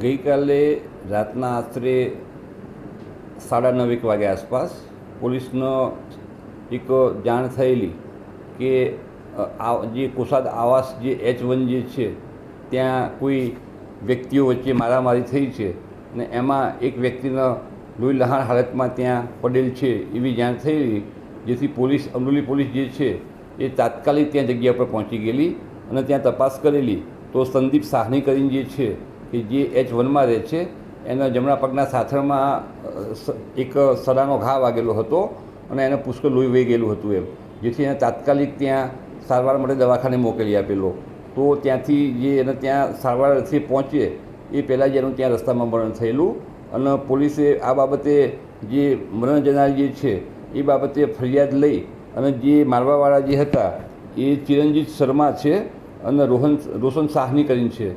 ગઈકાલે રાતના આશરે 9:30 વાગ્યા આસપાસ પોલીસનો એક જાણ થયેલી કે જે કોસાદ આવાસ જે H1 જે છે ત્યાં કોઈ વ્યક્તિઓ વચ્ચે મારામારી થઈ છે અને એમાં એક વ્યક્તિનો લોહી લહાણ હાલતમાં ત્યાં પડેલ છે એવી જાણ થયેલી, જેથી અમરોલી પોલીસ જે છે એ તાત્કાલિક ત્યાં જગ્યા પર પહોંચી ગયેલી અને ત્યાં તપાસ કરેલી. તો સંદીપ સાહની કરીને જે છે કે જે H1માં રહે છે એના જમણા પગના સાથળમાં એક સડાનો ઘા વાગેલો હતો અને એને પુષ્કળ લોહી વહી ગયેલું હતું એમ, જેથી એને તાત્કાલિક ત્યાં સારવાર માટે દવાખાને મોકલી આપેલો. તો ત્યાંથી જે એને ત્યાં સારવાર અર્થે પહોંચે એ પહેલાં જ એનું ત્યાં રસ્તામાં મરણ થયેલું અને પોલીસે આ બાબતે જે મરણ જનાર જે છે એ બાબતે ફરિયાદ લઈ અને જે મારવાવાળા જે હતા એ ચિરંજીત શર્મા છે અને રોશન સાહની કરીને છે.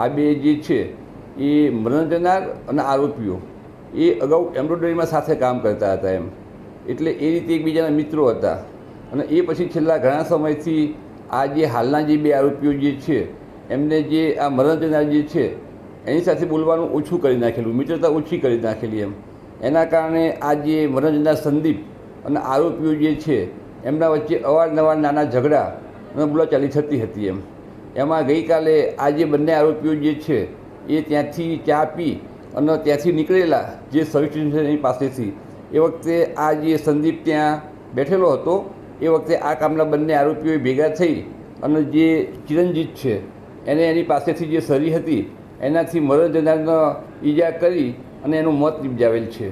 આ બે જે છે એ મરણ જનાર અને આરોપીઓ એ અગાઉ એમ્બ્રોઇડરીમાં સાથે કામ કરતા હતા એમ, એટલે એ રીતે એકબીજાના મિત્રો હતા. અને એ પછી છેલ્લા ઘણા સમયથી આ જે હાલના જે બે આરોપીઓ જે છે એમને જે આ મરણ જનાર જે છે એની સાથે બોલવાનું ઓછું કરી નાખેલું, મિત્રતા ઓછી કરી નાખેલી એમ. એના કારણે આ જે મરણ જનાર સંદીપ અને આરોપીઓ જે છે એમના વચ્ચે અવારનવાર નાના ઝઘડા અને બોલાચાલી થતી હતી એમ. એમાં ગઈકાલે આ જે બંને આરોપીઓ જે છે એ ત્યાંથી ચા પી અને ત્યાંથી નીકળેલા જે સર્વિસ સ્ટેશનની પાસેથી, એ વખતે આ જે સંદીપ ત્યાં બેઠેલો હતો એ વખતે આ કામના બંને આરોપીઓએ ભેગા થઈ અને જે ચિરંજીત છે એને એની પાસેથી જે સરી હતી એનાથી મરણ જનારને ઈજા કરી અને એનું મોત નિપજાવેલ છે.